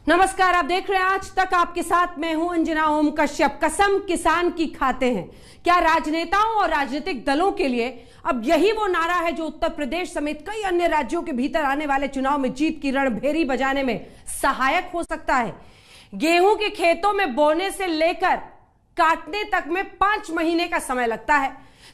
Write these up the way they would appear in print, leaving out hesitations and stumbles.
नमस्कार, आप देख रहे हैं आज तक। आपके साथ मैं हूं अंजना ओम कश्यप। कसम किसान की खाते हैं। क्या राजनेताओं और राजनीतिक दलों के लिए अब यही वो नारा है जो उत्तर प्रदेश समेत कई अन्य राज्यों के भीतर आने वाले चुनाव में जीत की रणभेरी बजाने में सहायक हो सकता है? गेहूं के खेतों में बोने से लेकर काटने तक में 5 महीने का समय लगता है,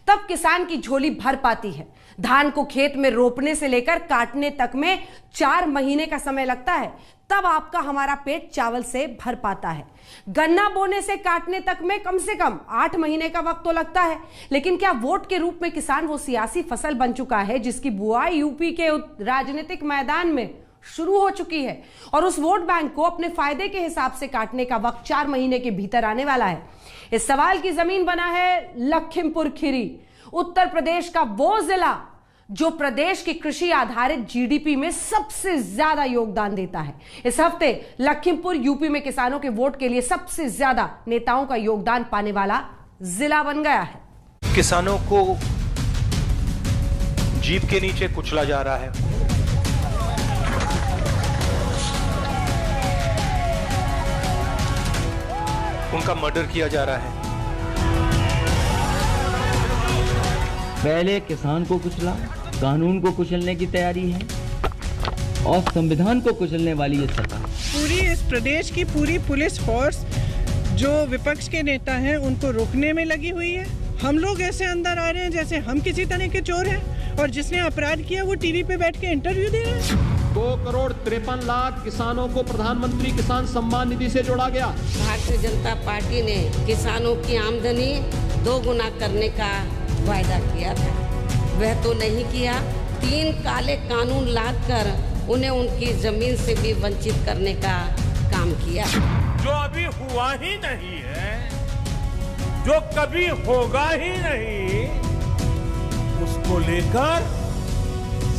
तब किसान की झोली भर पाती है। धान को खेत में रोपने से लेकर काटने तक में 4 महीने का समय लगता है, तब आपका हमारा पेट चावल से भर पाता है। गन्ना बोने से काटने तक में कम से कम 8 महीने का वक्त तो लगता है। लेकिन क्या वोट के रूप में किसान वो सियासी फसल बन चुका है जिसकी बुआई यूपी के राजनीतिक मैदान में शुरू हो चुकी है, और उस वोट बैंक को अपने फायदे के हिसाब से काटने का वक्त 4 महीने के भीतर आने वाला है? इस सवाल की जमीन बना है लखीमपुर खीरी, उत्तर प्रदेश का वो जिला जो प्रदेश की कृषि आधारित जीडीपी में सबसे ज्यादा योगदान देता है। इस हफ्ते लखीमपुर यूपी में किसानों के वोट के लिए सबसे ज्यादा नेताओं का योगदान पाने वाला जिला बन गया है। किसानों को जीभ के नीचे कुचला जा रहा है। उनका मर्डर किया जा रहा है। पहले किसान को कुचला, कानून को कुचलने की तैयारी है और संविधान को कुचलने वाली ये सरकार। पूरी इस प्रदेश की पूरी पुलिस फोर्स जो विपक्ष के नेता हैं उनको रोकने में लगी हुई है। हम लोग ऐसे अंदर आ रहे हैं जैसे हम किसी तरह के चोर हैं, और जिसने अपराध किया वो टीवी पे बैठ के इंटरव्यू दे रहे हैं। 2,53,00,000 किसानों को प्रधानमंत्री किसान सम्मान निधि से जोड़ा गया। भारतीय जनता पार्टी ने किसानों की आमदनी 2 गुना करने का वायदा किया था, वह तो नहीं किया। 3 काले कानून लादकर उन्हें उनकी जमीन से भी वंचित करने का काम किया। जो अभी हुआ ही नहीं है, जो कभी होगा ही नहीं, उसको लेकर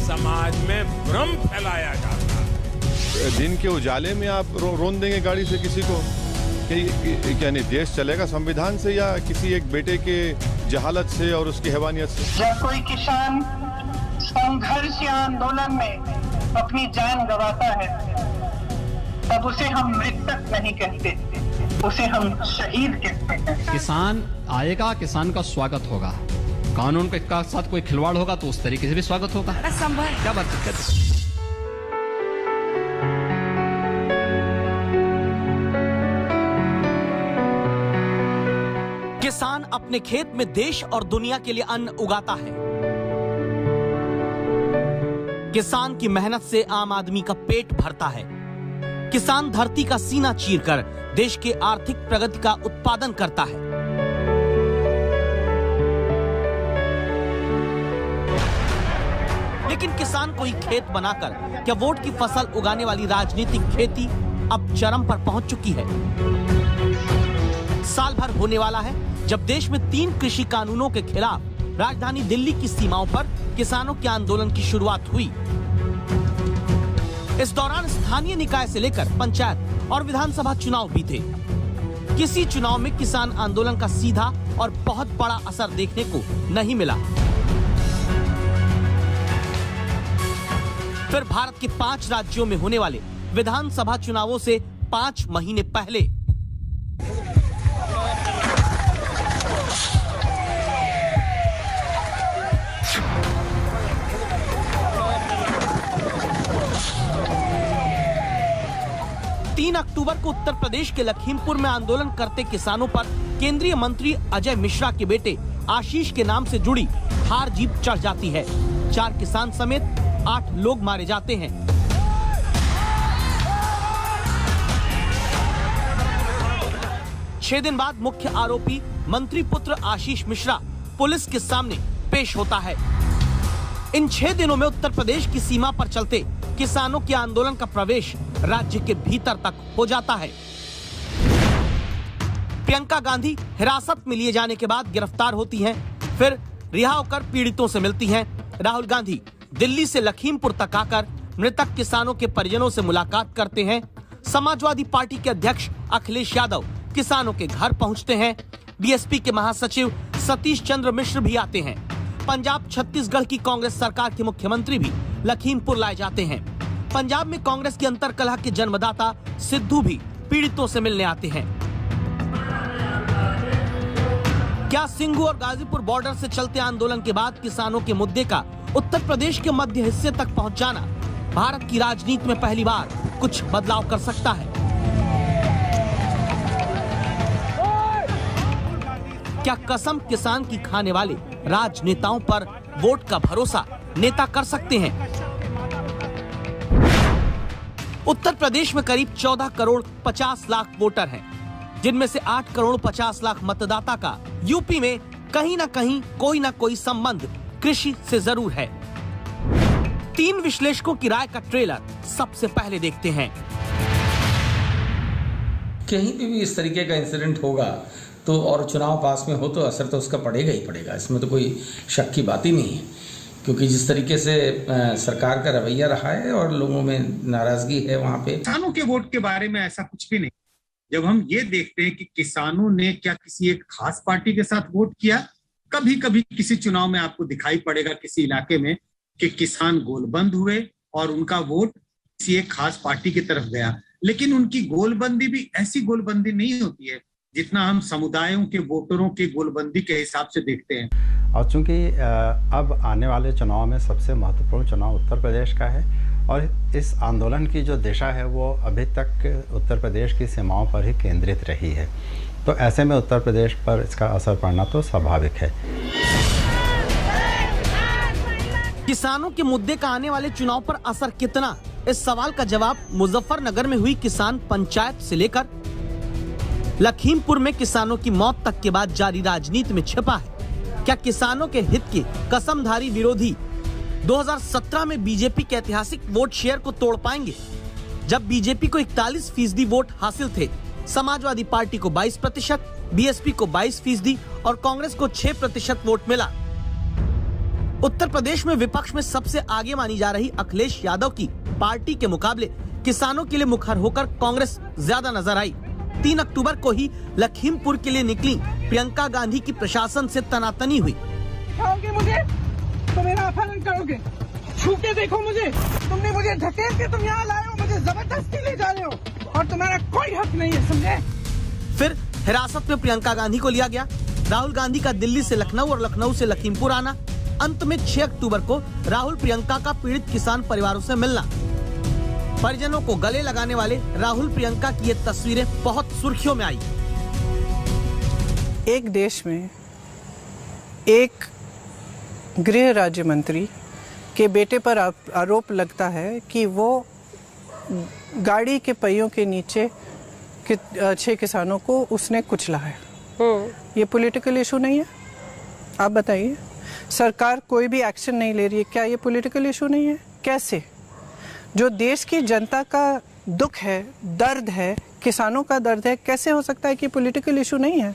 समाज में भ्रम फैलाया जाता है। दिन के उजाले में आप रोन देंगे गाड़ी से किसी को कि यानी देश चलेगा संविधान से या किसी एक बेटे के जहालत से और उसकी हैवानियत से? जब कोई किसान संघर्ष या आंदोलन में अपनी जान गंवाता है तब उसे हम मृतक नहीं कहते, उसे हम शहीद कहते हैं। किसान आएगा, किसान का स्वागत होगा। कानून के साथ कोई खिलवाड़ होगा तो उस तरीके से भी स्वागत होगा। क्या बात करते? किसान अपने खेत में देश और दुनिया के लिए अन्न उगाता है। किसान की मेहनत से आम आदमी का पेट भरता है। किसान धरती का सीना चीरकर देश के आर्थिक प्रगति का उत्पादन करता है। लेकिन किसान को ही खेत बनाकर क्या वोट की फसल उगाने वाली राजनीतिक खेती अब चरम पर पहुंच चुकी है? साल भर होने वाला है जब देश में 3 कृषि कानूनों के खिलाफ राजधानी दिल्ली की सीमाओं पर किसानों के आंदोलन की शुरुआत हुई। इस दौरान स्थानीय निकाय से लेकर पंचायत और विधानसभा चुनाव भी थे। किसी चुनाव में किसान आंदोलन का सीधा और बहुत बड़ा असर देखने को नहीं मिला। फिर भारत के 5 राज्यों में होने वाले विधानसभा चुनावों से 5 महीने पहले अक्टूबर को उत्तर प्रदेश के लखीमपुर में आंदोलन करते किसानों पर केंद्रीय मंत्री अजय मिश्रा के बेटे आशीष के नाम से जुड़ी हार जीत चढ़ जाती है। 4 किसान समेत 8 लोग मारे जाते हैं। छह दिन बाद मुख्य आरोपी मंत्री पुत्र आशीष मिश्रा पुलिस के सामने पेश होता है। इन 6 दिनों में उत्तर प्रदेश की सीमा पर चलते किसानों के आंदोलन का प्रवेश राज्य के भीतर तक हो जाता है। प्रियंका गांधी हिरासत में लिए जाने के बाद गिरफ्तार होती हैं, फिर रिहा होकर पीड़ितों से मिलती हैं। राहुल गांधी दिल्ली से लखीमपुर तक आकर मृतक किसानों के परिजनों से मुलाकात करते हैं। समाजवादी पार्टी के अध्यक्ष अखिलेश यादव किसानों के घर पहुंचते हैं। बीएसपी के महासचिव सतीश चंद्र मिश्र भी आते हैं। पंजाब छत्तीसगढ़ की कांग्रेस सरकार के मुख्यमंत्री भी लखीमपुर लाए जाते हैं। पंजाब में कांग्रेस की अंतरकलह के जन्मदाता सिद्धू भी पीड़ितों से मिलने आते हैं। क्या सिंघू और गाजीपुर बॉर्डर से चलते आंदोलन के बाद किसानों के मुद्दे का उत्तर प्रदेश के मध्य हिस्से तक पहुंच जाना भारत की राजनीति में पहली बार कुछ बदलाव कर सकता है? क्या कसम किसान की खाने वाले राजनेताओं पर वोट का भरोसा नेता कर सकते हैं? उत्तर प्रदेश में करीब 14 करोड़ 50 लाख वोटर हैं, जिनमें से 8 करोड़ 50 लाख मतदाता का यूपी में कहीं ना कहीं कोई ना कोई संबंध कृषि से जरूर है। 3 विश्लेषकों की राय का ट्रेलर सबसे पहले देखते हैं। कहीं पे भी इस तरीके का इंसिडेंट होगा तो और चुनाव पास में हो तो असर तो उसका पड़ेगा ही पड़ेगा, इसमें तो कोई शक की बात ही नहीं है, क्योंकि जिस तरीके से सरकार का रवैया रहा है और लोगों में नाराजगी है वहाँ पे। किसानों के वोट के बारे में ऐसा कुछ भी नहीं। जब हम ये देखते हैं कि किसानों ने क्या किसी एक खास पार्टी के साथ वोट किया, कभी कभी किसी चुनाव में आपको दिखाई पड़ेगा किसी इलाके में कि किसान गोलबंद हुए और उनका वोट किसी एक खास पार्टी की तरफ गया, लेकिन उनकी गोलबंदी भी ऐसी गोलबंदी नहीं होती है जितना हम समुदायों के वोटरों के गोलबंदी के हिसाब से देखते हैं। और चूंकि अब आने वाले चुनाव में सबसे महत्वपूर्ण चुनाव उत्तर प्रदेश का है और इस आंदोलन की जो दिशा है वो अभी तक उत्तर प्रदेश की सीमाओं पर ही केंद्रित रही है, तो ऐसे में उत्तर प्रदेश पर इसका असर पड़ना तो स्वाभाविक है। किसानों के मुद्दे का आने वाले चुनाव पर असर कितना, इस सवाल का जवाब मुजफ्फरनगर में हुई किसान पंचायत से लेकर लखीमपुर में किसानों की मौत तक के बाद जारी राजनीति में छिपा है। क्या किसानों के हित के कसमधारी विरोधी 2017 में बीजेपी के ऐतिहासिक वोट शेयर को तोड़ पाएंगे? जब बीजेपी को 41% वोट हासिल थे, समाजवादी पार्टी को 22%, बीएसपी को 22% और कांग्रेस को 6% वोट मिला। उत्तर प्रदेश में विपक्ष में सबसे आगे मानी जा रही अखिलेश यादव की पार्टी के मुकाबले किसानों के लिए मुखर होकर कांग्रेस ज्यादा नजर आई। 3 अक्टूबर को ही लखीमपुर के लिए निकली प्रियंका गांधी की प्रशासन से तनातनी हुई। खाओगे मुझे तो मेरा अपहरण करोगे, छू के देखो मुझे, तुमने मुझे धकेल के तुम यहाँ लाए हो, मुझे जबरदस्ती ले जा रहे हो और तुम्हारा कोई हक नहीं है, समझे? फिर हिरासत में प्रियंका गांधी को लिया गया। राहुल गांधी का दिल्ली से लखनऊ और लखनऊ से लखीमपुर आना। अंत में 6 अक्टूबर को राहुल प्रियंका का पीड़ित किसान परिवारों से मिलना। परिजनों को गले लगाने वाले राहुल प्रियंका की ये तस्वीरें बहुत सुर्खियों में आई। एक देश में एक गृह राज्य मंत्री के बेटे पर आरोप लगता है कि वो गाड़ी के पहियों के नीचे 6 किसानों को उसने कुचला है। ये पॉलिटिकल इशू नहीं है? आप बताइए, सरकार कोई भी एक्शन नहीं ले रही है, क्या ये पॉलिटिकल इशू नहीं है? कैसे? जो देश की जनता का दुख है, दर्द है, किसानों का दर्द है, कैसे हो सकता है कि पॉलिटिकल इशू नहीं है?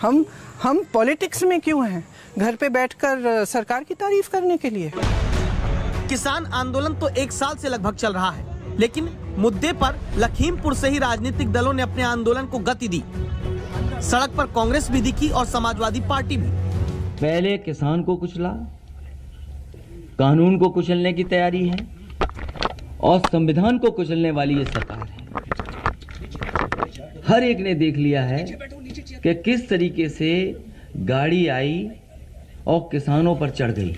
हम पॉलिटिक्स में क्यों हैं? घर पे बैठकर सरकार की तारीफ करने के लिए। किसान आंदोलन तो 1 साल से लगभग चल रहा है, लेकिन मुद्दे पर लखीमपुर से ही राजनीतिक दलों ने अपने आंदोलन को गति दी। सड़क पर कांग्रेस भी दिखी और समाजवादी पार्टी भी। पहले किसान को कुचला, कानून को कुचलने की तैयारी है और संविधान को कुचलने वाली ये सरकार है। हर एक ने देख लिया है कि किस तरीके से गाड़ी आई और किसानों पर चढ़ गई।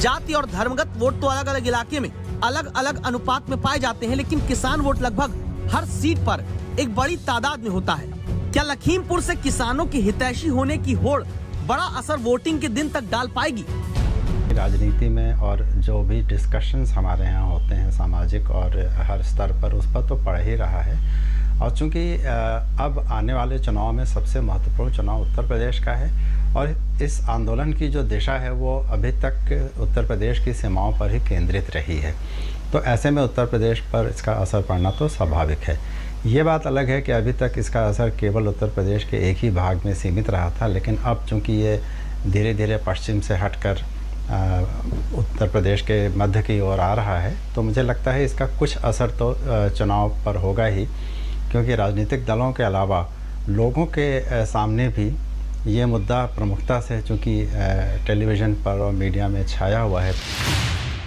जाति और धर्मगत वोट तो अलग अलग इलाके में अलग अलग अनुपात में पाए जाते हैं, लेकिन किसान वोट लगभग हर सीट पर एक बड़ी तादाद में होता है। क्या लखीमपुर से किसानों की हितैषी होने की होड़ बड़ा असर वोटिंग के दिन तक डाल पाएगी? राजनीति में और जो भी डिस्कशंस हमारे यहाँ होते हैं सामाजिक और हर स्तर पर, उस पर तो पड़ ही रहा है। और चूंकि अब आने वाले चुनाव में सबसे महत्वपूर्ण चुनाव उत्तर प्रदेश का है और इस आंदोलन की जो दिशा है वो अभी तक उत्तर प्रदेश की सीमाओं पर ही केंद्रित रही है, तो ऐसे में उत्तर प्रदेश पर इसका असर पड़ना तो स्वाभाविक है। ये बात अलग है कि अभी तक इसका असर केवल उत्तर प्रदेश के एक ही भाग में सीमित रहा था, लेकिन अब चूँकि ये धीरे धीरे पश्चिम से हटकर उत्तर प्रदेश के मध्य की ओर आ रहा है, तो मुझे लगता है इसका कुछ असर तो चुनाव पर होगा ही, क्योंकि राजनीतिक दलों के अलावा लोगों के सामने भी ये मुद्दा प्रमुखता से चूँकि टेलीविज़न पर और मीडिया में छाया हुआ है।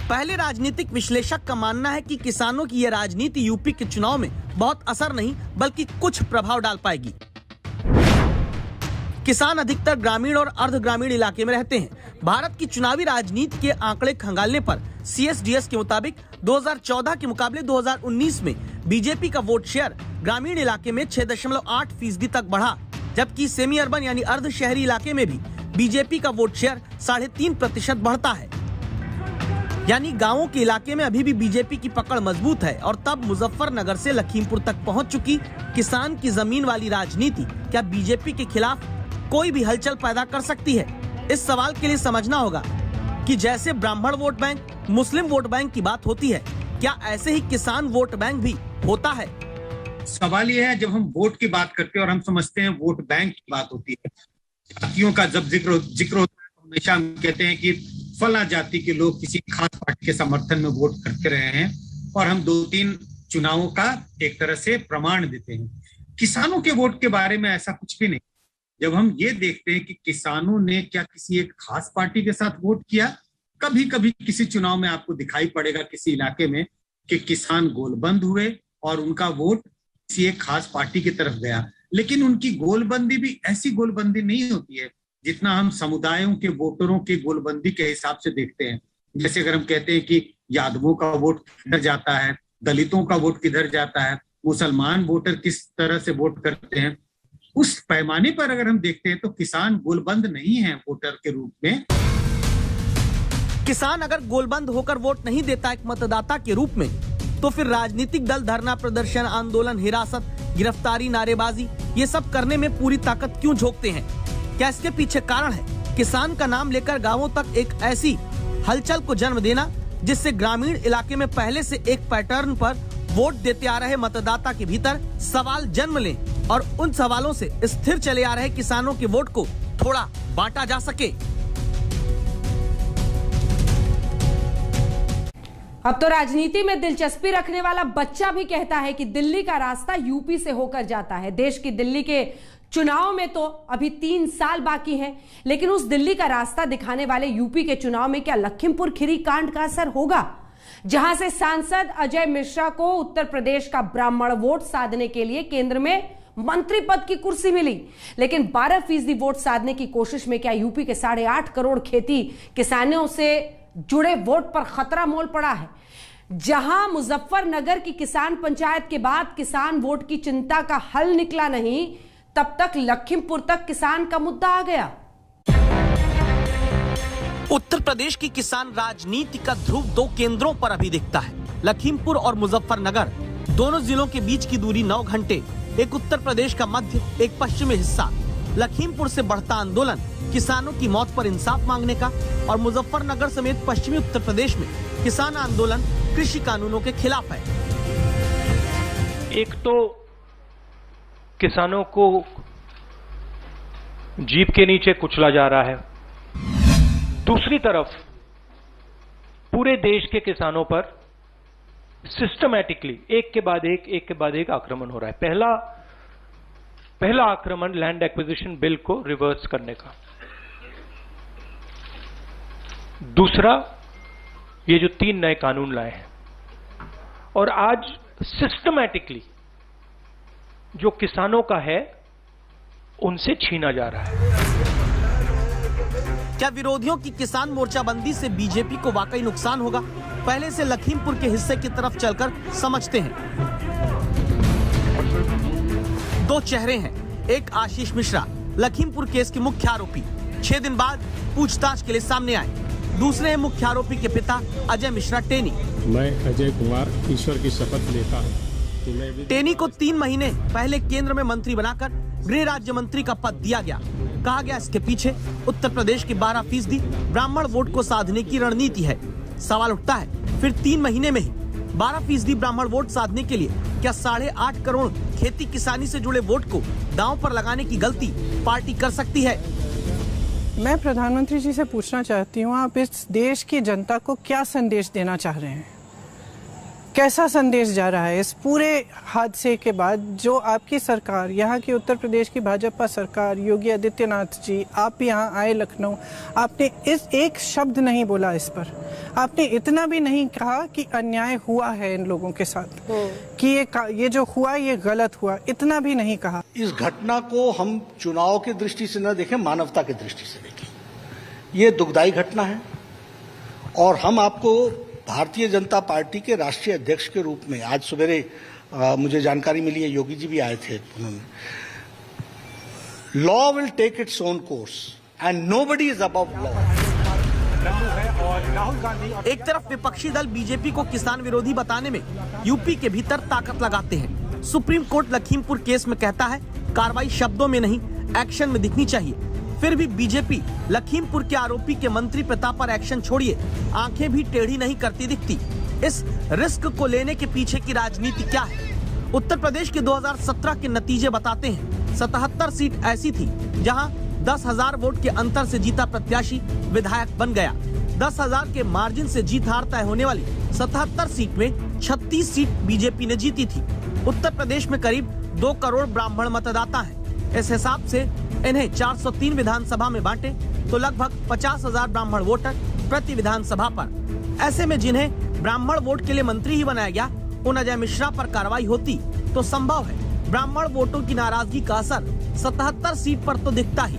पहले राजनीतिक विश्लेषक का मानना है कि किसानों की यह राजनीति यूपी के चुनाव में बहुत असर नहीं बल्कि कुछ प्रभाव डाल पाएगी। किसान अधिकतर ग्रामीण और अर्ध ग्रामीण इलाके में रहते हैं। भारत की चुनावी राजनीति के आंकड़े खंगालने पर CSDS के मुताबिक 2014 के मुकाबले 2019 में बीजेपी का वोट शेयर ग्रामीण इलाके में 6.8% तक बढ़ा, जबकि सेमी अर्बन यानी अर्ध शहरी इलाके में भी बीजेपी का वोट शेयर 3.5% बढ़ता है। यानी गांवों के इलाके में अभी भी बीजेपी की पकड़ मजबूत है। और तब मुजफ्फरनगर से लखीमपुर तक पहुंच चुकी किसान की जमीन वाली राजनीति क्या बीजेपी के खिलाफ कोई भी हलचल पैदा कर सकती है? इस सवाल के लिए समझना होगा कि जैसे ब्राह्मण वोट बैंक, मुस्लिम वोट बैंक की बात होती है, क्या ऐसे ही किसान वोट बैंक भी होता है? सवाल यह है, जब हम वोट की बात करते हैं और हम समझते हैं वोट बैंक की बात होती है, जातियों का जब जिक्र होता है तो हमेशा हम कहते हैं कि फला जाति के लोग किसी खास पार्टी के समर्थन में वोट करते रहे हैं और हम 2-3 चुनावों का एक तरह से प्रमाण देते हैं। किसानों के वोट के बारे में ऐसा कुछ भी नहीं। जब हम ये देखते हैं कि किसानों ने क्या किसी एक खास पार्टी के साथ वोट किया, कभी कभी किसी चुनाव में आपको दिखाई पड़ेगा किसी इलाके में कि किसान गोलबंद हुए और उनका वोट किसी एक खास पार्टी की तरफ गया, लेकिन उनकी गोलबंदी भी ऐसी गोलबंदी नहीं होती है जितना हम समुदायों के वोटरों के गोलबंदी के हिसाब से देखते हैं। जैसे अगर हम कहते हैं कि यादवों का वोट किधर जाता है, दलितों का वोट किधर जाता है, मुसलमान वोटर किस तरह से वोट करते हैं, उस पैमाने पर अगर हम देखते हैं तो किसान गोलबंद नहीं है वोटर के रूप में। किसान अगर गोलबंद होकर वोट नहीं देता एक मतदाता के रूप में, तो फिर राजनीतिक दल धरना प्रदर्शन, आंदोलन, हिरासत, गिरफ्तारी, नारेबाजी ये सब करने में पूरी ताकत क्यों झोंकते हैं? क्या इसके पीछे कारण है किसान का नाम लेकर गांवों तक एक ऐसी हलचल को जन्म देना जिससे ग्रामीण इलाके में पहले से एक पैटर्न पर वोट देते आ रहे मतदाता के भीतर सवाल जन्म लें और उन सवालों से स्थिर चले आ रहे किसानों के वोट को थोड़ा बांटा जा सके? अब तो राजनीति में दिलचस्पी रखने वाला बच्चा भी कहता है कि दिल्ली का रास्ता यूपी से होकर जाता है। देश की दिल्ली के चुनाव में तो अभी 3 साल बाकी हैं, लेकिन उस दिल्ली का रास्ता दिखाने वाले यूपी के चुनाव में क्या लखीमपुर खीरी कांड का असर होगा, जहां से सांसद अजय मिश्रा को उत्तर प्रदेश का ब्राह्मण वोट साधने के लिए केंद्र में मंत्री पद की कुर्सी मिली, लेकिन 12% वोट साधने की कोशिश में क्या यूपी के 8.5 करोड़ खेती किसानों से जुड़े वोट पर खतरा मोल पड़ा है? जहां मुजफ्फरनगर की किसान पंचायत के बाद किसान वोट की चिंता का हल निकला नहीं, तब तक लखीमपुर तक किसान का मुद्दा आ गया। उत्तर प्रदेश की किसान राजनीति का ध्रुव 2 केंद्रों पर अभी दिखता है, लखीमपुर और मुजफ्फरनगर। दोनों जिलों के बीच की दूरी 9 घंटे। एक उत्तर प्रदेश का मध्य, एक पश्चिमी हिस्सा। लखीमपुर से बढ़ता आंदोलन किसानों की मौत पर इंसाफ मांगने का, और मुजफ्फरनगर समेत पश्चिमी उत्तर प्रदेश में किसान आंदोलन कृषि कानूनों के खिलाफ है। एक तो किसानों को जीप के नीचे कुचला जा रहा है, दूसरी तरफ पूरे देश के किसानों पर सिस्टमैटिकली एक के बाद एक आक्रमण हो रहा है। पहला आक्रमण लैंड एक्विजिशन बिल को रिवर्स करने का, दूसरा ये जो 3 नए कानून लाए हैं, और आज सिस्टमैटिकली जो किसानों का है उनसे छीना जा रहा है। क्या विरोधियों की किसान मोर्चाबंदी से बीजेपी को वाकई नुकसान होगा? पहले से लखीमपुर के हिस्से की तरफ चलकर समझते हैं। 2 चेहरे हैं। एक आशीष मिश्रा, लखीमपुर केस के मुख्य आरोपी, 6 दिन बाद पूछताछ के लिए सामने आए। दूसरे हैं मुख्य आरोपी के पिता अजय मिश्रा टेनी। मैं अजय कुमार ईश्वर की शपथ लेता हूँ। टेनी को 3 महीने पहले केंद्र में मंत्री बनाकर गृह राज्य मंत्री का पद दिया गया। कहा गया इसके पीछे उत्तर प्रदेश की 12% ब्राह्मण वोट को साधने की रणनीति है। सवाल उठता है, फिर 3 महीने में ही 12% ब्राह्मण वोट साधने के लिए क्या 8.5 करोड़ खेती किसानी से जुड़े वोट को दांव पर लगाने की गलती पार्टी कर सकती है? मैं प्रधानमंत्री जी से पूछना चाहती हूँ, आप इस देश की जनता को क्या संदेश देना चाह रहे हैं? कैसा संदेश जा रहा है इस पूरे हादसे के बाद? जो आपकी सरकार, यहाँ की उत्तर प्रदेश की भाजपा सरकार, योगी आदित्यनाथ जी, आप यहाँ आए लखनऊ, आपने इस एक शब्द नहीं बोला इस पर, आपने इतना भी नहीं कहा कि अन्याय हुआ है इन लोगों के साथ, कि ये जो हुआ ये गलत हुआ, इतना भी नहीं कहा। इस घटना को हम चुनाव की दृष्टि से न देखें, मानवता की दृष्टि से देखें। ये दुखदायी घटना है और हम आपको भारतीय जनता पार्टी के राष्ट्रीय अध्यक्ष के रूप में, आज सवेरे मुझे जानकारी मिली है, योगी जी भी आए थे, उन्होंने, law will take its own course and nobody is above law. एक तरफ विपक्षी दल बीजेपी को किसान विरोधी बताने में यूपी के भीतर ताकत लगाते हैं। सुप्रीम कोर्ट लखीमपुर केस में कहता है कार्रवाई शब्दों में नहीं, एक्शन में दिखनी चाहिए। फिर भी बीजेपी लखीमपुर के आरोपी के मंत्री पिता पर एक्शन छोड़िए आंखें भी टेढ़ी नहीं करती दिखती। इस रिस्क को लेने के पीछे की राजनीति क्या है? उत्तर प्रदेश के 2017 के नतीजे बताते हैं 77 सीट ऐसी थी जहां 10,000 वोट के अंतर से जीता प्रत्याशी विधायक बन गया। 10,000 के मार्जिन से जीत हार तय होने वाली 77 सीट में 36 सीट बीजेपी ने जीती थी। उत्तर प्रदेश में करीब 2 करोड़ ब्राह्मण मतदाता हैं। इस हिसाब से इन्हें 403 विधानसभा में बांटे तो लगभग 50,000 ब्राह्मण वोटर प्रति विधानसभा पर। ऐसे में जिन्हें ब्राह्मण वोट के लिए मंत्री ही बनाया गया, उन अजय मिश्रा पर कार्रवाई होती तो संभव है ब्राह्मण वोटों की नाराजगी का असर 77 सीट पर तो दिखता ही।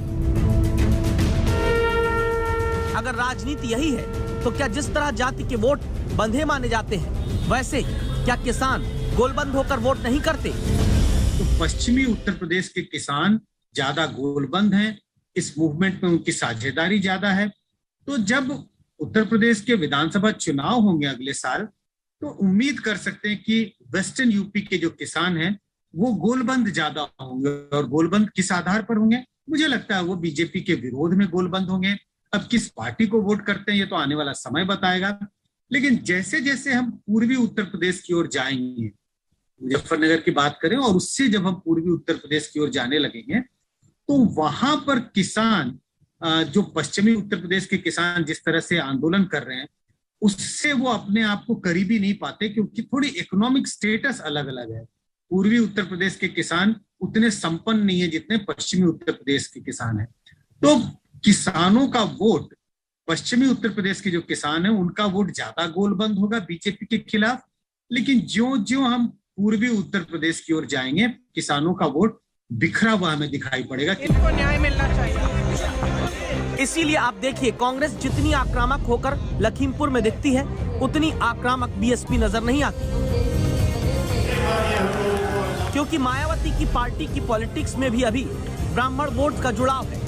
अगर राजनीति यही है तो क्या जिस तरह जाति के वोट बंधे माने जाते हैं, वैसे क्या किसान गोलबंद होकर वोट नहीं करते? तो पश्चिमी उत्तर प्रदेश के किसान ज्यादा गोलबंद हैं, इस मूवमेंट में उनकी साझेदारी ज्यादा है। तो जब उत्तर प्रदेश के विधानसभा चुनाव होंगे अगले साल, तो उम्मीद कर सकते हैं कि वेस्टर्न यूपी के जो किसान हैं वो गोलबंद ज्यादा होंगे। और गोलबंद किस आधार पर होंगे? मुझे लगता है वो बीजेपी के विरोध में गोलबंद होंगे। अब किस पार्टी को वोट करते हैं ये तो आने वाला समय बताएगा। लेकिन जैसे जैसे हम पूर्वी उत्तर प्रदेश की ओर जाएंगे, मुजफ्फरनगर की बात करें, और उससे जब हम पूर्वी उत्तर प्रदेश की ओर जाने लगेंगे, तो वहां पर किसान, जो पश्चिमी उत्तर प्रदेश के किसान जिस तरह से आंदोलन कर रहे हैं, उससे वो अपने आप को करीबी नहीं पाते, क्योंकि थोड़ी इकोनॉमिक स्टेटस अलग अलग है। पूर्वी उत्तर प्रदेश के किसान उतने संपन्न नहीं है जितने पश्चिमी उत्तर प्रदेश के किसान हैं। तो किसानों का वोट, पश्चिमी उत्तर प्रदेश के जो किसान हैं उनका वोट ज्यादा गोलबंद होगा बीजेपी के खिलाफ। लेकिन ज्यों ज्यों हम पूर्वी उत्तर प्रदेश की ओर जाएंगे, किसानों का वोट बिखरा हुआ हमें दिखाई पड़ेगा। इनको न्याय मिलना चाहिए। इसीलिए आप देखिए, कांग्रेस जितनी आक्रामक होकर लखीमपुर में दिखती है, उतनी आक्रामक बीएसपी नजर नहीं आती, क्योंकि मायावती की पार्टी की पॉलिटिक्स में भी अभी ब्राह्मण वोट का जुड़ाव है।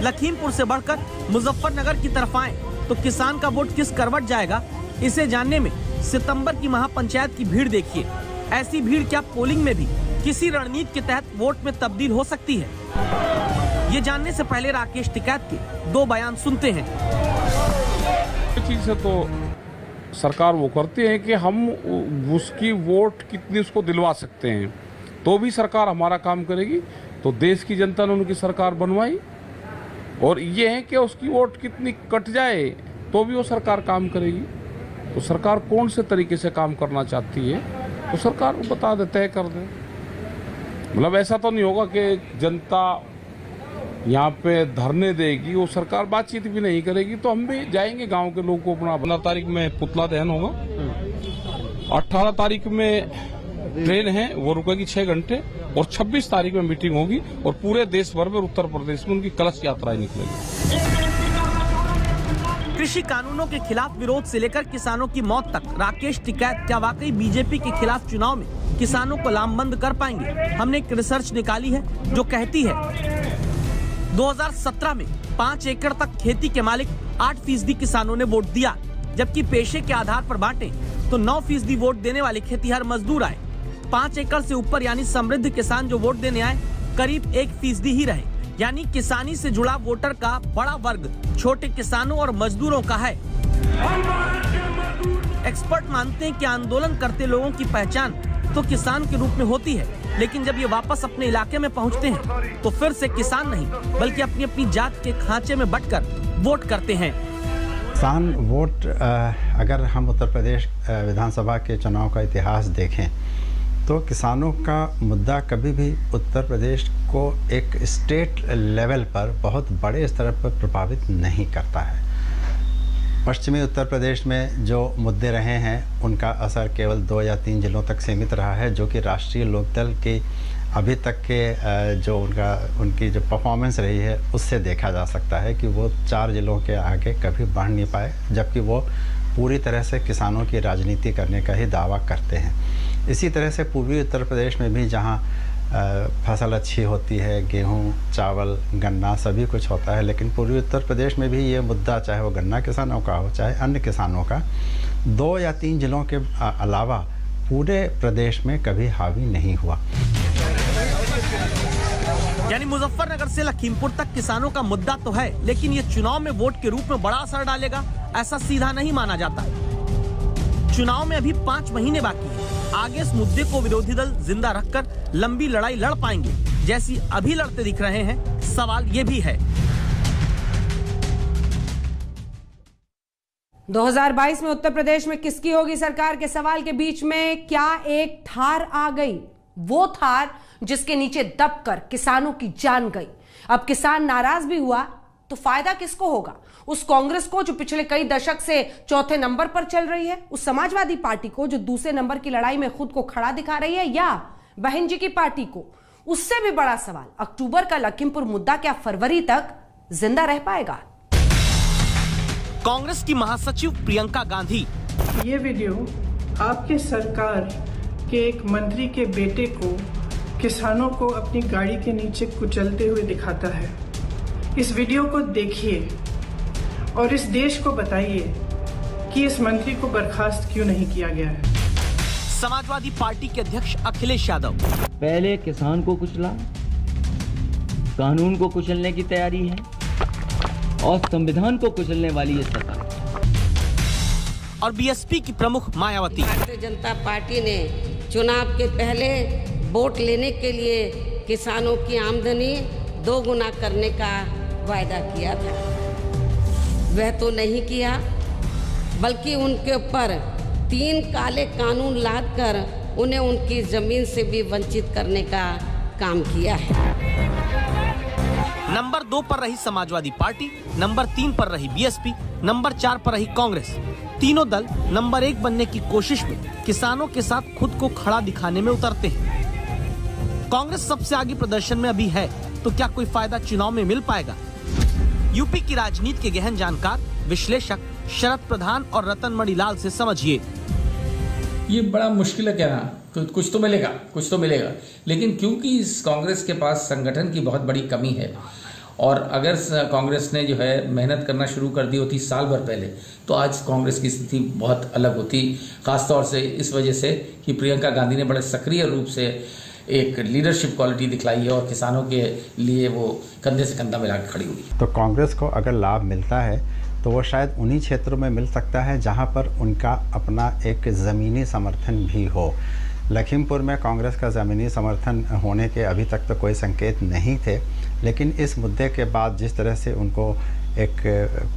लखीमपुर से बढ़कर मुजफ्फरनगर की तरफ आए तो किसान का वोट किस करवट जाएगा, इसे जानने में सितंबर की महापंचायत की भीड़ देखिए। ऐसी भीड़ क्या पोलिंग में भी किसी रणनीति के तहत वोट में तब्दील हो सकती है? ये जानने से पहले राकेश टिकैत के 2 बयान सुनते हैं। चीज से तो सरकार वो करती है कि हम उसकी वोट कितनी उसको दिलवा सकते हैं, तो भी सरकार हमारा काम करेगी। तो देश की जनता ने उनकी सरकार बनवाई, और ये है कि उसकी वोट कितनी कट जाए तो भी वो सरकार काम करेगी। तो सरकार कौन से तरीके से काम करना चाहती है तो सरकार को बता दे, तय कर दे। मतलब ऐसा तो नहीं होगा कि जनता यहाँ पे धरने देगी, वो सरकार बातचीत भी नहीं करेगी। तो हम भी जाएंगे गांव के लोगों को अपना 15 तारीख में पुतला दहन होगा, 18 तारीख में ट्रेन है वो रुकेगी 6 घंटे, और 26 तारीख में मीटिंग होगी, और पूरे देश भर में उत्तर प्रदेश में उनकी कलश यात्राएं निकलेगी। कृषि कानूनों के खिलाफ विरोध से लेकर किसानों की मौत तक, राकेश टिकैत क्या वाकई बीजेपी के खिलाफ चुनाव में किसानों को लामबंद कर पाएंगे? हमने एक रिसर्च निकाली है जो कहती है 2017 में 5 एकड़ तक खेती के मालिक 8% किसानों ने वोट दिया, जबकि पेशे के आधार पर बांटे तो 9% वोट देने वाले खेतीहर मजदूर आए। 5 एकड़ से ऊपर यानी समृद्ध किसान जो वोट देने आए, करीब 1% ही रहे। यानी किसानी से जुड़ा वोटर का बड़ा वर्ग छोटे किसानों और मजदूरों का है। एक्सपर्ट मानते हैं कि आंदोलन करते लोगों की पहचान तो किसान के रूप में होती है, लेकिन जब ये वापस अपने इलाके में पहुंचते हैं तो फिर से किसान नहीं बल्कि अपनी अपनी जात के खांचे में बंटकर वोट करते हैं। किसान वोट, अगर हम उत्तर प्रदेश विधानसभा के चुनाव का इतिहास देखें तो किसानों का मुद्दा कभी भी उत्तर प्रदेश को एक स्टेट लेवल पर बहुत बड़े स्तर पर प्रभावित नहीं करता है। पश्चिमी उत्तर प्रदेश में जो मुद्दे रहे हैं उनका असर केवल 2 या 3 जिलों तक सीमित रहा है, जो कि राष्ट्रीय लोकदल की अभी तक के जो उनकी जो परफॉर्मेंस रही है उससे देखा जा सकता है कि वो 4 जिलों के आगे कभी बढ़ नहीं पाए, जबकि वो पूरी तरह से किसानों की राजनीति करने का ही दावा करते हैं। इसी तरह से पूर्वी उत्तर प्रदेश में भी जहाँ फसल अच्छी होती है, गेहूँ, चावल, गन्ना सभी कुछ होता है, लेकिन पूर्वी उत्तर प्रदेश में भी ये मुद्दा, चाहे वो गन्ना किसानों का हो चाहे अन्य किसानों का, 2 या 3 जिलों के अलावा पूरे प्रदेश में कभी हावी नहीं हुआ। यानी मुजफ्फरनगर से लखीमपुर तक किसानों का मुद्दा तो है, लेकिन ये चुनाव में वोट के रूप में बड़ा असर डालेगा, ऐसा सीधा नहीं माना जाता है। चुनाव में अभी 5 महीने बाकी है। आगे इस मुद्दे को विरोधी दल जिंदा रखकर लंबी लड़ाई लड़ पाएंगे, जैसी अभी लड़ते दिख रहे हैं। सवाल ये भी है 2022 में उत्तर प्रदेश में किसकी होगी सरकार के सवाल के बीच में क्या एक थार आ गई, वो थार जिसके नीचे दबकर किसानों की जान गई। अब किसान नाराज भी हुआ तो फायदा किसको होगा? उस कांग्रेस को जो पिछले कई दशक से चौथे नंबर पर चल रही है, उस समाजवादी पार्टी को जो दूसरे नंबर की लड़ाई में खुद को खड़ा दिखा रही है, या बहन जी की पार्टी को? उससे भी बड़ा सवाल, अक्टूबर का लखीमपुर मुद्दा क्या फरवरी तक जिंदा रह पाएगा? कांग्रेस की महासचिव प्रियंका गांधी, ये वीडियो आपके सरकार के एक मंत्री के बेटे को किसानों को अपनी गाड़ी के नीचे कुचलते हुए दिखाता है। इस वीडियो को देखिए और इस देश को बताइए कि इस मंत्री को बर्खास्त क्यों नहीं किया गया है। समाजवादी पार्टी के अध्यक्ष अखिलेश यादव, पहले किसान को कुचला, कानून को कुचलने की तैयारी है और संविधान को कुचलने वाली ये सरकार। और बीएसपी की प्रमुख मायावती, भारतीय जनता पार्टी ने चुनाव के पहले वोट लेने के लिए किसानों की आमदनी 2 गुना करने का वायदा किया था। वह तो नहीं किया, बल्कि उनके ऊपर 3 काले कानून लादकर उन्हें उनकी जमीन से भी वंचित करने का काम किया है। नंबर 2 पर रही समाजवादी पार्टी, नंबर 3 पर रही बीएसपी, नंबर 4 पर रही कांग्रेस। तीनों दल नंबर 1 बनने की कोशिश में किसानों के साथ खुद को खड़ा दिखाने में उतरते हैं। कांग्रेस सबसे आगे प्रदर्शन में अभी है, तो क्या कोई फायदा चुनाव में मिल पाएगा? यूपी की राजनीति के गहन जानकार विश्लेषक शरद प्रधान और रतन मणिलाल से समझिए। ये बड़ा मुश्किल है कहना, कुछ तो मिलेगा, लेकिन क्योंकि इस कांग्रेस के पास संगठन की बहुत बड़ी कमी है, और अगर कांग्रेस ने जो है मेहनत करना शुरू कर दी होती साल भर पहले, तो आज कांग्रेस की स्थिति बहुत अलग होती। खासतौर से इस वजह से कि प्रियंका गांधी ने बड़े सक्रिय रूप से एक लीडरशिप क्वालिटी दिखलाई है और किसानों के लिए वो कंधे से कंधा मिला के खड़ी हुई। तो कांग्रेस को अगर लाभ मिलता है तो वो शायद उन्हीं क्षेत्रों में मिल सकता है जहां पर उनका अपना एक ज़मीनी समर्थन भी हो। लखीमपुर में कांग्रेस का ज़मीनी समर्थन होने के अभी तक तो कोई संकेत नहीं थे, लेकिन इस मुद्दे के बाद जिस तरह से उनको एक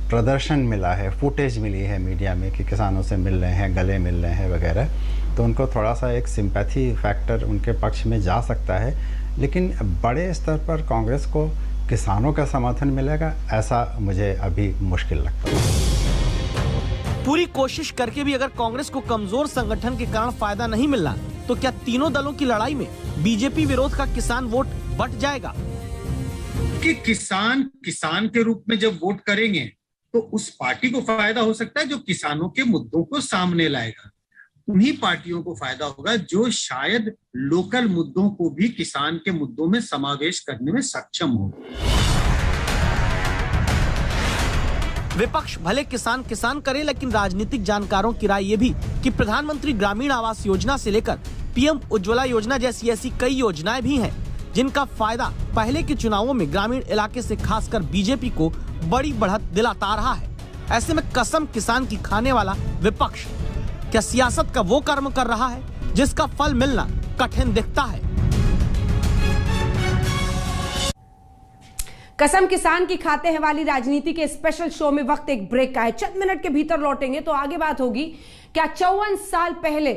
प्रदर्शन मिला है, फुटेज मिली है मीडिया में कि किसानों से मिल रहे हैं, गले मिल रहे हैं वगैरह, तो उनको थोड़ा सा एक सिंपैथी फैक्टर उनके पक्ष में जा सकता है। लेकिन बड़े स्तर पर कांग्रेस को किसानों का समर्थन मिलेगा, ऐसा मुझे अभी मुश्किल लगता है। पूरी कोशिश करके भी अगर कांग्रेस को कमजोर संगठन के कारण फायदा नहीं मिलना, तो क्या तीनों दलों की लड़ाई में बीजेपी विरोध का किसान वोट बट जाएगा? कि किसान के रूप में जब वोट करेंगे तो उस पार्टी को फायदा हो सकता है जो किसानों के मुद्दों को सामने लाएगा। उन्हीं पार्टियों को फायदा होगा जो शायद लोकल मुद्दों को भी किसान के मुद्दों में समावेश करने में सक्षम हो। विपक्ष भले किसान करे, लेकिन राजनीतिक जानकारों की राय ये भी कि प्रधानमंत्री ग्रामीण आवास योजना से लेकर पीएम उज्ज्वला योजना जैसी ऐसी कई योजनाएं भी हैं, जिनका फायदा पहले के चुनावों में ग्रामीण इलाके से खासकर बीजेपी को बड़ी बढ़त दिलाता रहा है। ऐसे में कसम किसान की खाने वाला विपक्ष क्या सियासत का वो कर्म कर रहा है जिसका फल मिलना कठिन दिखता है? कसम किसान की खाते हैं वाली राजनीति के स्पेशल शो में वक्त एक ब्रेक का है। चंद मिनट के भीतर लौटेंगे तो आगे बात होगी। क्या 54 साल पहले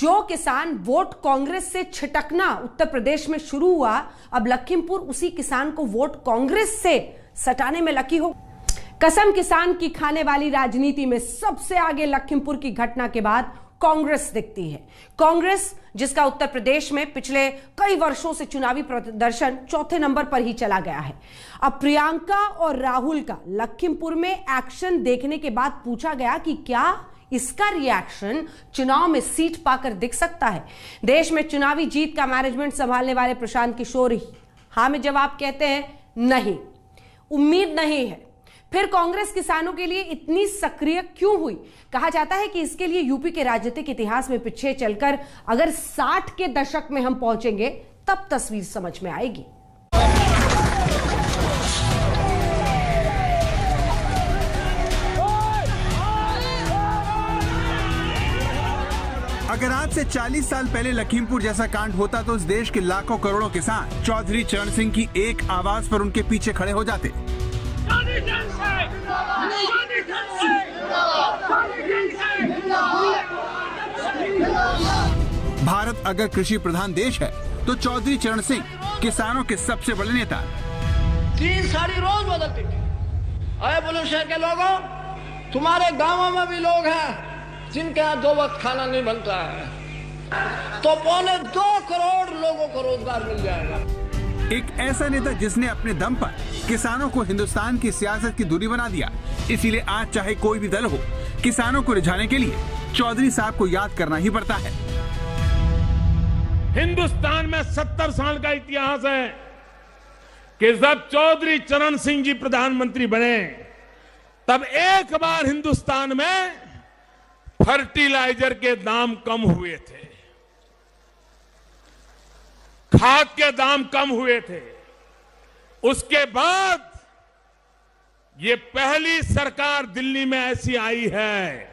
जो किसान वोट कांग्रेस से छिटकना उत्तर प्रदेश में शुरू हुआ, अब लखीमपुर उसी किसान को वोट कांग्रेस से सटाने में लकी हो? कसम किसान की खाने वाली राजनीति में सबसे आगे लखीमपुर की घटना के बाद कांग्रेस दिखती है। कांग्रेस जिसका उत्तर प्रदेश में पिछले कई वर्षों से चुनावी प्रदर्शन चौथे नंबर पर ही चला गया है। अब प्रियंका और राहुल का लखीमपुर में एक्शन देखने के बाद पूछा गया कि क्या इसका रिएक्शन चुनाव में सीट पाकर दिख सकता है? देश में चुनावी जीत का मैनेजमेंट संभालने वाले प्रशांत किशोर हां में जवाब कहते हैं नहीं, उम्मीद नहीं है। फिर कांग्रेस किसानों के लिए इतनी सक्रिय क्यों हुई? कहा जाता है कि इसके लिए यूपी के राजनीतिक इतिहास में पीछे चलकर अगर 60 के दशक में हम पहुंचेंगे तब तस्वीर समझ में आएगी। अगर आज से 40 साल पहले लखीमपुर जैसा कांड होता तो इस देश के लाखों करोड़ों किसान चौधरी चरण सिंह की एक आवाज पर उनके पीछे खड़े हो जाते। भारत अगर कृषि प्रधान देश है तो चौधरी चरण सिंह किसानों के सबसे बड़े नेता। 3 साड़ी रोज बदलती थी। अरे बुलंदशहर के लोगों, तुम्हारे गांवों में भी लोग हैं जिनके यहाँ 2 वक्त खाना नहीं बनता है, तो 2.25 करोड़ लोगों को रोजगार मिल जाएगा। एक ऐसा नेता जिसने अपने दम पर किसानों को हिंदुस्तान की सियासत की दूरी बना दिया। इसीलिए आज चाहे कोई भी दल हो, किसानों को रिझाने के लिए चौधरी साहब को याद करना ही पड़ता है। हिंदुस्तान में 70 साल का इतिहास है कि जब चौधरी चरण सिंह जी प्रधानमंत्री बने तब एक बार हिंदुस्तान में फर्टिलाइजर के दाम कम हुए थे, खाद के दाम कम हुए थे। उसके बाद ये पहली सरकार दिल्ली में ऐसी आई है,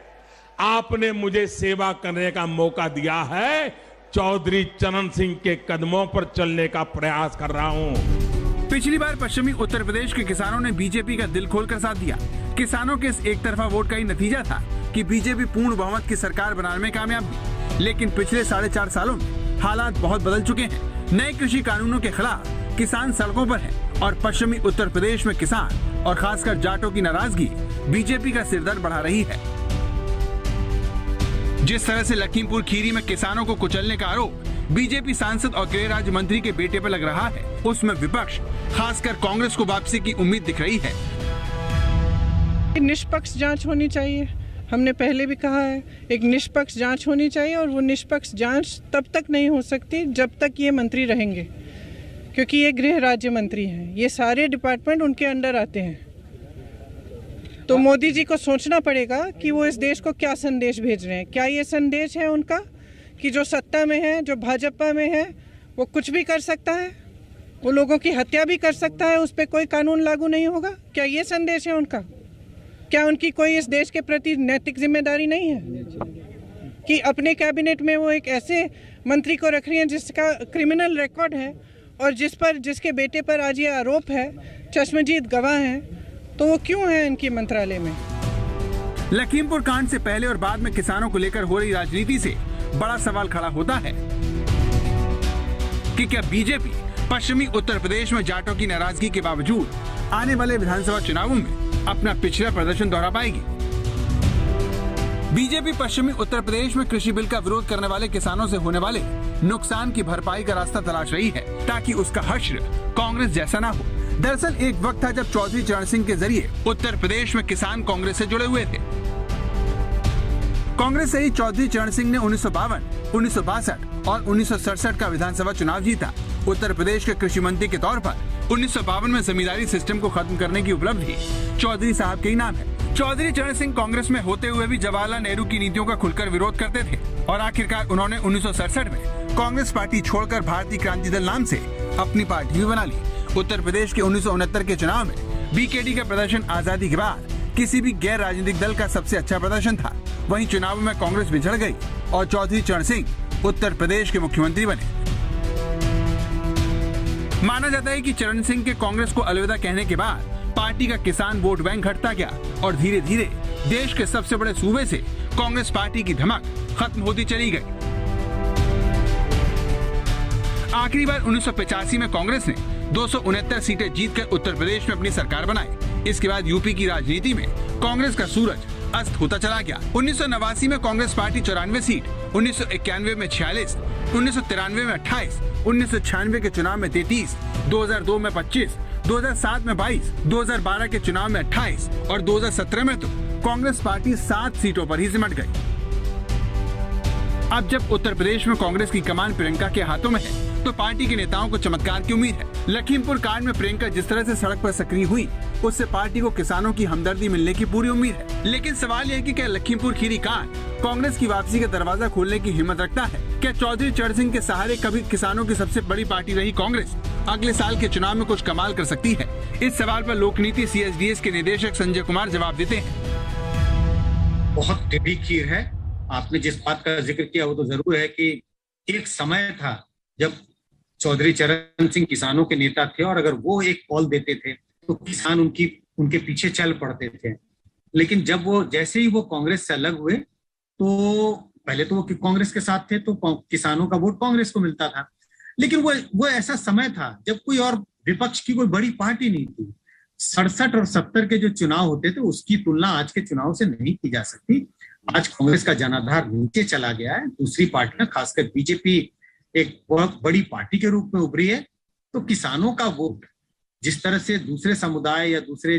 आपने मुझे सेवा करने का मौका दिया है, चौधरी चरण सिंह के कदमों पर चलने का प्रयास कर रहा हूं। पिछली बार पश्चिमी उत्तर प्रदेश के किसानों ने बीजेपी का दिल खोलकर साथ दिया। किसानों के इस एक तरफा वोट का ही नतीजा था कि बीजेपी पूर्ण बहुमत की सरकार बनाने में कामयाब हुई। लेकिन पिछले 4.5 सालों में हालात बहुत बदल चुके हैं। नए कृषि कानूनों के खिलाफ किसान सड़कों पर हैं और पश्चिमी उत्तर प्रदेश में किसान और खासकर जाटों की नाराजगी बीजेपी का सिरदर्द बढ़ा रही है। जिस तरह से लखीमपुर खीरी में किसानों को कुचलने का आरोप बीजेपी सांसद और गृह राज्य मंत्री के बेटे पर लग रहा है, उसमें विपक्ष खासकर कांग्रेस को वापसी की उम्मीद दिख रही है। निष्पक्ष जांच होनी चाहिए। हमने पहले भी कहा है, एक निष्पक्ष जांच होनी चाहिए और वो निष्पक्ष जांच तब तक नहीं हो सकती जब तक ये मंत्री रहेंगे, क्योंकि ये गृह राज्य मंत्री हैं, ये सारे डिपार्टमेंट उनके अंडर आते हैं। तो मोदी जी को सोचना पड़ेगा कि वो इस देश को क्या संदेश भेज रहे हैं। क्या ये संदेश है उनका कि जो सत्ता में है, जो भाजपा में है, वो कुछ भी कर सकता है, वो लोगों की हत्या भी कर सकता है, उस पर कोई कानून लागू नहीं होगा? क्या ये संदेश है उनका? क्या उनकी कोई इस देश के प्रति नैतिक जिम्मेदारी नहीं है कि अपने कैबिनेट में वो एक ऐसे मंत्री को रख रही हैं जिसका क्रिमिनल रिकॉर्ड है और जिसके बेटे पर आज ये आरोप है, चश्मदीद गवाह हैं, तो वो क्यों है इनकी मंत्रालय में? लखीमपुर कांड से पहले और बाद में किसानों को लेकर हो रही राजनीति से बड़ा सवाल खड़ा होता है कि क्या बीजेपी पश्चिमी उत्तर प्रदेश में जाटों की नाराजगी के बावजूद आने वाले विधानसभा चुनावों में अपना पिछला प्रदर्शन दोहरा पाएगी? बीजेपी पश्चिमी उत्तर प्रदेश में कृषि बिल का विरोध करने वाले किसानों से होने वाले नुकसान की भरपाई का रास्ता तलाश रही है ताकि उसका हश्र कांग्रेस जैसा ना हो। दरअसल एक वक्त था जब चौधरी चरण सिंह के जरिए उत्तर प्रदेश में किसान कांग्रेस से जुड़े हुए थे। कांग्रेस से ही चौधरी चरण सिंह ने 1952, 1962 और 1967 का विधानसभा चुनाव जीता। उत्तर प्रदेश के कृषि मंत्री के तौर पर 1952 में जमींदारी सिस्टम को खत्म करने की उपलब्धि चौधरी साहब के ही नाम है। चौधरी चरण सिंह कांग्रेस में होते हुए भी जवाहरलाल नेहरू की नीतियों का खुलकर विरोध करते थे और आखिरकार उन्होंने 1967 में कांग्रेस पार्टी छोड़कर भारतीय क्रांति दल नाम से अपनी पार्टी भी बना ली। उत्तर प्रदेश के 1969 के चुनाव में बीकेडी का प्रदर्शन आजादी के बाद किसी भी गैर राजनीतिक दल का सबसे अच्छा प्रदर्शन था। वहीं चुनाव में कांग्रेस बिछड़ गई और चौधरी चरण सिंह उत्तर प्रदेश के मुख्यमंत्री बने। माना जाता है कि चरण सिंह के कांग्रेस को अलविदा कहने के बाद पार्टी का किसान वोट बैंक घटता गया और धीरे धीरे देश के सबसे बड़े सूबे से कांग्रेस पार्टी की धमक खत्म होती चली गई। आखिरी बार 1985 में कांग्रेस ने 269 सीटें जीतकर उत्तर प्रदेश में अपनी सरकार बनाई। इसके बाद यूपी की राजनीति में कांग्रेस का सूरज अस्त होता चला गया। 1989 में कांग्रेस पार्टी 94 सीट, 1991 में 46, 1993 में 28, 1996 के चुनाव में 33, 2002 में 25, 2007 में 22, 2012 के चुनाव में 28 और 2017 में तो कांग्रेस पार्टी 7 सीटों पर ही सिमट गई। अब जब उत्तर प्रदेश में कांग्रेस की कमान प्रियंका के हाथों में है तो पार्टी के नेताओं को चमत्कार की उम्मीद है। लखीमपुर कांड में प्रियंका जिस तरह से सड़क पर सक्रिय हुई, उससे पार्टी को किसानों की हमदर्दी मिलने की पूरी उम्मीद है। लेकिन सवाल यह है कि क्या लखीमपुर खीरी कांड कांग्रेस की वापसी का दरवाजा खोलने की हिम्मत रखता है? क्या चौधरी चरण सिंह के सहारे कभी किसानों की सबसे बड़ी पार्टी रही कांग्रेस अगले साल के चुनाव में कुछ कमाल कर सकती है? इस सवाल पर लोकनीति CSDS के निदेशक संजय कुमार जवाब देते हैं। बहुत टेढ़ी खीर है। आपने जिस बात का जिक्र किया वो तो जरूर है कि एक समय था जब चौधरी चरण सिंह किसानों के नेता थे और अगर वो एक कॉल देते थे तो किसान उनके पीछे चल पड़ते थे। लेकिन जब वो जैसे ही वो कांग्रेस से अलग हुए तो पहले तो वो कांग्रेस के साथ थे तो किसानों का वोट कांग्रेस को मिलता था। लेकिन वो ऐसा समय था जब कोई और विपक्ष की कोई बड़ी पार्टी नहीं थी। 67 और 70 के जो चुनाव होते थे उसकी तुलना आज के चुनाव से नहीं की जा सकती। आज कांग्रेस का जनाधार नीचे चला गया है। दूसरी पार्टियां, खासकर बीजेपी एक बहुत बड़ी पार्टी के रूप में उभरी है। तो किसानों का वोट जिस तरह से दूसरे समुदाय या दूसरे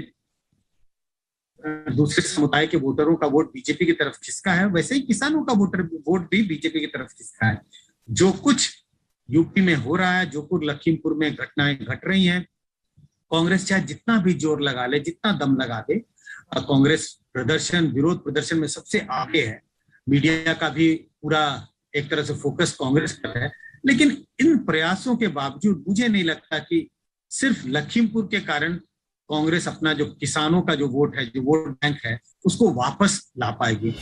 समुदाय के वोटरों का वोट बीजेपी की तरफ खिसका है, वैसे ही किसानों का वोट भी बीजेपी की तरफ खिसका है। जो कुछ यूपी में हो रहा है, जो कुछ लखीमपुर में घटनाएं घट रही हैं, कांग्रेस चाहे जितना भी जोर लगा ले, जितना दम लगा दे, कांग्रेस विरोध प्रदर्शन में सबसे आगे है। मीडिया का भी पूरा एक तरह से फोकस कांग्रेस पर है। लेकिन इन प्रयासों के बावजूद मुझे नहीं लगता कि सिर्फ लखीमपुर के कारण कांग्रेस अपना जो किसानों का जो वोट है, जो वोट बैंक है, उसको वापस ला पाएगी।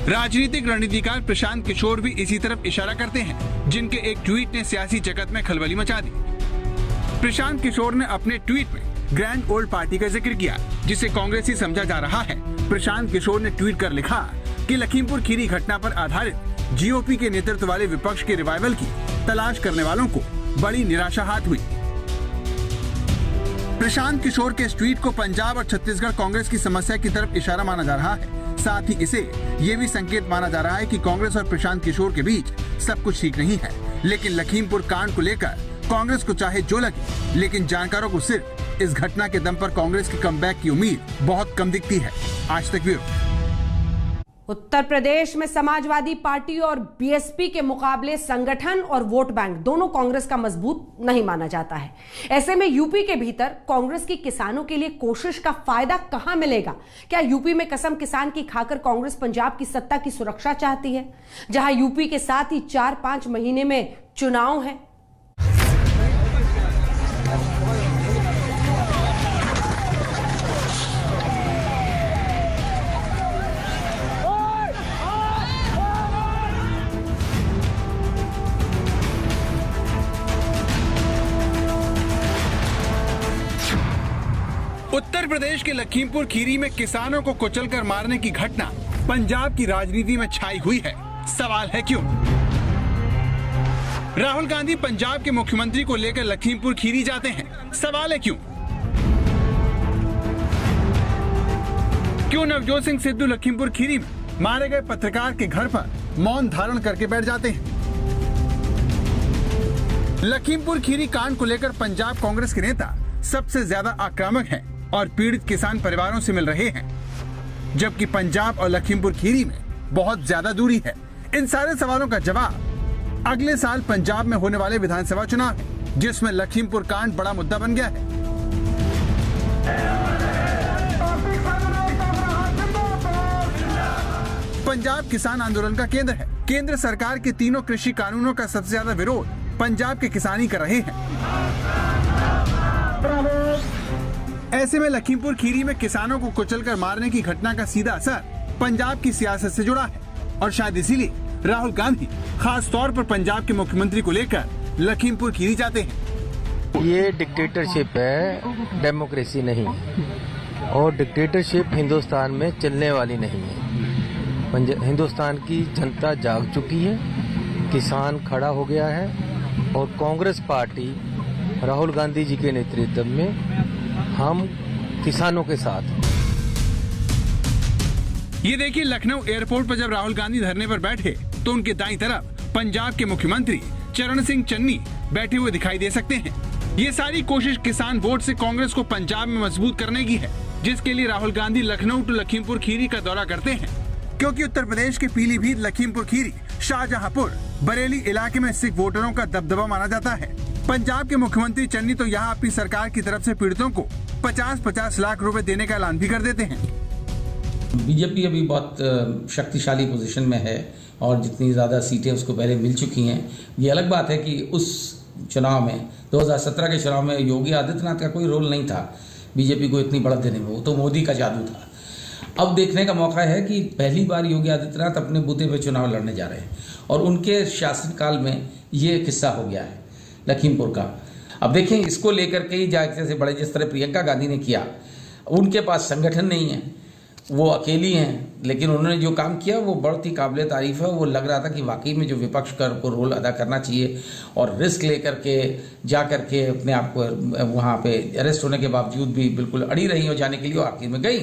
राजनीतिक रणनीतिकार प्रशांत किशोर भी इसी तरफ इशारा करते हैं, जिनके एक ट्वीट ने सियासी जगत में खलबली मचा दी। प्रशांत किशोर ने अपने ट्वीट में ग्रैंड ओल्ड पार्टी का जिक्र किया, जिसे कांग्रेसी समझा जा रहा है। प्रशांत किशोर ने ट्वीट कर लिखा कि लखीमपुर खीरी घटना पर आधारित जीओपी के नेतृत्व वाले विपक्ष के रिवाइवल की तलाश करने वालों को बड़ी निराशा हाथ हुई। प्रशांत किशोर के इस ट्वीट को पंजाब और छत्तीसगढ़ कांग्रेस की समस्या की तरफ इशारा माना जा रहा है। साथ ही इसे ये भी संकेत माना जा रहा है कि कांग्रेस और प्रशांत किशोर के बीच सब कुछ ठीक नहीं है। लेकिन लखीमपुर कांड को लेकर कांग्रेस को चाहे जो लगे, लेकिन जानकारों को सिर्फ इस घटना के दम पर कांग्रेस की कमबैक की उम्मीद बहुत कम दिखती है। आज तक ब्यूरो। उत्तर प्रदेश में समाजवादी पार्टी और बीएसपी के मुकाबले संगठन और वोट बैंक दोनों कांग्रेस का मजबूत नहीं माना जाता है। ऐसे में यूपी के भीतर कांग्रेस की किसानों के लिए कोशिश का फायदा कहां मिलेगा? क्या यूपी में कसम किसान की खाकर कांग्रेस पंजाब की सत्ता की सुरक्षा चाहती है, जहां यूपी के साथ ही 4-5 महीने में चुनाव है? उत्तर प्रदेश के लखीमपुर खीरी में किसानों को कुचलकर मारने की घटना पंजाब की राजनीति में छाई हुई है। सवाल है क्यों? राहुल गांधी पंजाब के मुख्यमंत्री को लेकर लखीमपुर खीरी जाते हैं। सवाल है क्यों? क्यों नवजोत सिंह सिद्धू लखीमपुर खीरी में मारे गए पत्रकार के घर पर मौन धारण करके बैठ जाते हैं? लखीमपुर खीरी कांड को लेकर पंजाब कांग्रेस के नेता सबसे ज्यादा आक्रामक हैं और पीड़ित किसान परिवारों से मिल रहे हैं, जबकि पंजाब और लखीमपुर खीरी में बहुत ज्यादा दूरी है। इन सारे सवालों का जवाब अगले साल पंजाब में होने वाले विधानसभा चुनाव है, जिसमें लखीमपुर कांड बड़ा मुद्दा बन गया है। पंजाब किसान आंदोलन का केंद्र है। केंद्र सरकार के तीनों कृषि कानूनों का सबसे ज्यादा विरोध पंजाब के किसान ही कर रहे हैं। ऐसे में लखीमपुर खीरी में किसानों को कुचलकर मारने की घटना का सीधा असर पंजाब की सियासत से जुड़ा है और शायद इसीलिए राहुल गांधी खास तौर पर पंजाब के मुख्यमंत्री को लेकर लखीमपुर खीरी जाते हैं। ये डिक्टेटरशिप है, डेमोक्रेसी नहीं। और डिक्टेटरशिप हिंदुस्तान में चलने वाली नहीं है। हिंदुस्तान की जनता जाग चुकी है, किसान खड़ा हो गया है और कांग्रेस पार्टी राहुल गांधी जी के नेतृत्व में हम किसानों के साथ। ये देखिए, लखनऊ एयरपोर्ट पर जब राहुल गांधी धरने पर बैठे तो उनके दाईं तरफ पंजाब के मुख्यमंत्री चरण सिंह चन्नी बैठे हुए दिखाई दे सकते हैं। ये सारी कोशिश किसान वोट से कांग्रेस को पंजाब में मजबूत करने की है, जिसके लिए राहुल गांधी लखनऊ टू लखीमपुर खीरी का दौरा करते हैं। क्योंकि उत्तर प्रदेश के पीलीभीत, लखीमपुर खीरी, शाहजहांपुर, बरेली इलाके में सिख वोटरों का दबदबा माना जाता है। पंजाब के मुख्यमंत्री चन्नी तो यहाँ अपनी सरकार की तरफ से पीड़ितों को 50-50 लाख रुपए देने का ऐलान भी कर देते हैं। बीजेपी अभी बहुत शक्तिशाली पोजीशन में है और जितनी ज़्यादा सीटें उसको पहले मिल चुकी हैं। ये अलग बात है कि उस चुनाव में 2017 के चुनाव में योगी आदित्यनाथ का कोई रोल नहीं था बीजेपी को इतनी बढ़त देने में, वो तो मोदी का जादू था। अब देखने का मौका है कि पहली बार योगी आदित्यनाथ अपने बूते पे चुनाव लड़ने जा रहे हैं और उनके शासनकाल में ये किस्सा हो गया है लखीमपुर का। अब देखें, इसको लेकर के ही जैसे बड़े जिस तरह प्रियंका गांधी ने किया, उनके पास संगठन नहीं है, वो अकेली हैं, लेकिन उन्होंने जो काम किया वो बहुत ही काबिल तारीफ है। वो लग रहा था कि वाकई में जो विपक्ष को रोल अदा करना चाहिए और रिस्क लेकर के जा करके अपने आप को वहाँ पे अरेस्ट होने के बावजूद भी बिल्कुल अड़ी रही हो जाने के लिए, आखिर में गई।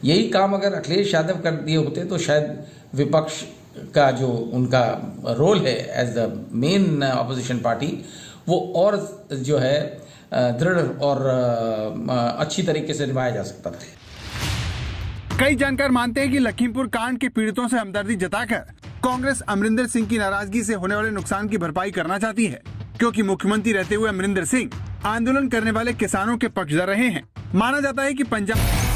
यही काम अगर अखिलेश यादव कर दिए होते तो शायद विपक्ष का जो उनका रोल है as the main opposition party, वो और जो है दृढ़ और अच्छी तरीके से निभाया जा सकता था। कई जानकार मानते हैं कि लखीमपुर कांड के पीड़ितों से हमदर्दी जताकर कांग्रेस अमरिंदर सिंह की नाराजगी से होने वाले नुकसान की भरपाई करना चाहती है, क्योंकि मुख्यमंत्री रहते हुए अमरिंदर सिंह आंदोलन करने वाले किसानों के पक्षधर रहे हैं। माना जाता है कि पंजाब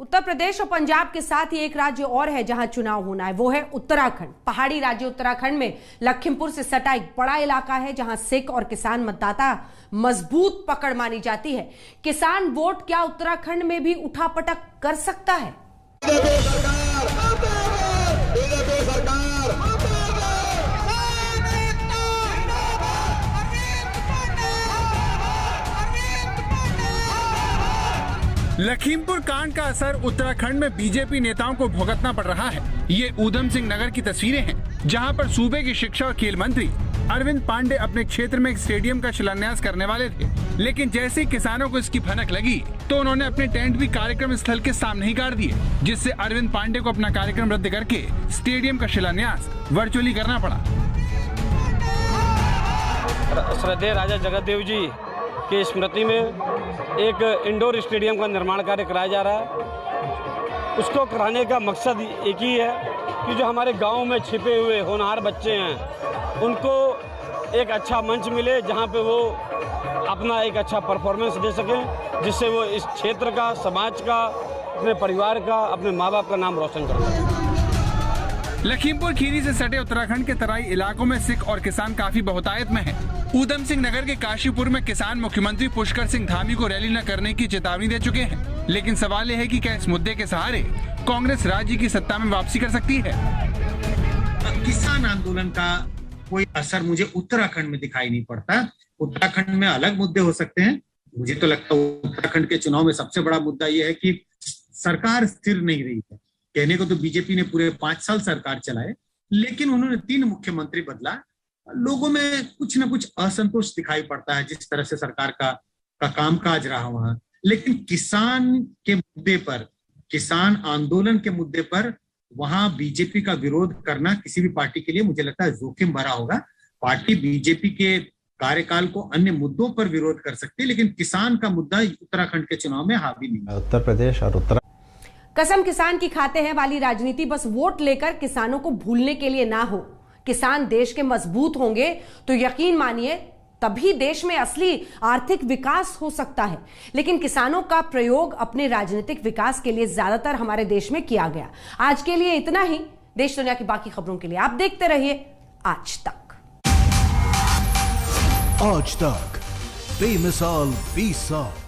उत्तर प्रदेश और पंजाब के साथ ही एक राज्य और है जहां चुनाव होना है, वो है उत्तराखंड। पहाड़ी राज्य उत्तराखंड में लखीमपुर से सटा एक बड़ा इलाका है जहां सिख और किसान मतदाता मजबूत पकड़ मानी जाती है। किसान वोट क्या उत्तराखंड में भी उठापटक कर सकता है? लखीमपुर कांड का असर उत्तराखंड में बीजेपी नेताओं को भुगतना पड़ रहा है। ये ऊधम सिंह नगर की तस्वीरें हैं, जहां पर सूबे के शिक्षा और खेल मंत्री अरविंद पांडे अपने क्षेत्र में एक स्टेडियम का शिलान्यास करने वाले थे, लेकिन जैसे ही किसानों को इसकी भनक लगी तो उन्होंने अपने टेंट भी कार्यक्रम स्थल के सामने ही गाड़ दिए, जिससे अरविंद पांडे को अपना कार्यक्रम रद्द करके स्टेडियम का शिलान्यास वर्चुअली करना पड़ा। श्रद्धेय राजा जगतदेव जी की स्मृति में एक इंडोर स्टेडियम का निर्माण कार्य कराया जा रहा है। उसको कराने का मकसद एक ही है कि जो हमारे गांव में छिपे हुए होनहार बच्चे हैं उनको एक अच्छा मंच मिले जहां पे वो अपना एक अच्छा परफॉर्मेंस दे सकें, जिससे वो इस क्षेत्र का, समाज का, अपने परिवार का, अपने माँ बाप का नाम रोशन कर सकें। लखीमपुर खीरी से सटे उत्तराखंड के तराई इलाकों में सिख और किसान काफी बहुतायत में हैं। ऊधम सिंह नगर के काशीपुर में किसान मुख्यमंत्री पुष्कर सिंह धामी को रैली न करने की चेतावनी दे चुके हैं, लेकिन सवाल यह है कि क्या इस मुद्दे के सहारे कांग्रेस राज्य की सत्ता में वापसी कर सकती है? किसान आंदोलन का कोई असर मुझे उत्तराखंड में दिखाई नहीं पड़ता। उत्तराखंड में अलग मुद्दे हो सकते हैं। मुझे तो लगता है उत्तराखंड के चुनाव में सबसे बड़ा मुद्दा यह है कि सरकार स्थिर नहीं रही है। कहने को तो बीजेपी ने पूरे 5 साल सरकार चलाए, लेकिन उन्होंने 3 मुख्यमंत्री बदला। लोगों में कुछ न कुछ असंतोष दिखाई पड़ता है जिस तरह से सरकार का कामकाज रहा वहां। लेकिन किसान के मुद्दे पर, किसान आंदोलन के मुद्दे पर वहां बीजेपी का विरोध करना किसी भी पार्टी के लिए मुझे लगता है जोखिम भरा होगा। पार्टी बीजेपी के कार्यकाल को अन्य मुद्दों पर विरोध कर सकती है, लेकिन किसान का मुद्दा उत्तराखंड के चुनाव में हावी नहीं। उत्तर प्रदेश और कसम किसान की खाते हैं वाली राजनीति बस वोट लेकर किसानों को भूलने के लिए ना हो। किसान देश के मजबूत होंगे तो यकीन मानिए तभी देश में असली आर्थिक विकास हो सकता है। लेकिन किसानों का प्रयोग अपने राजनीतिक विकास के लिए ज्यादातर हमारे देश में किया गया। आज के लिए इतना ही। देश दुनिया की बाकी खबरों के लिए आप देखते रहिए आज तक। आज तक बेमिसाल 20 साल।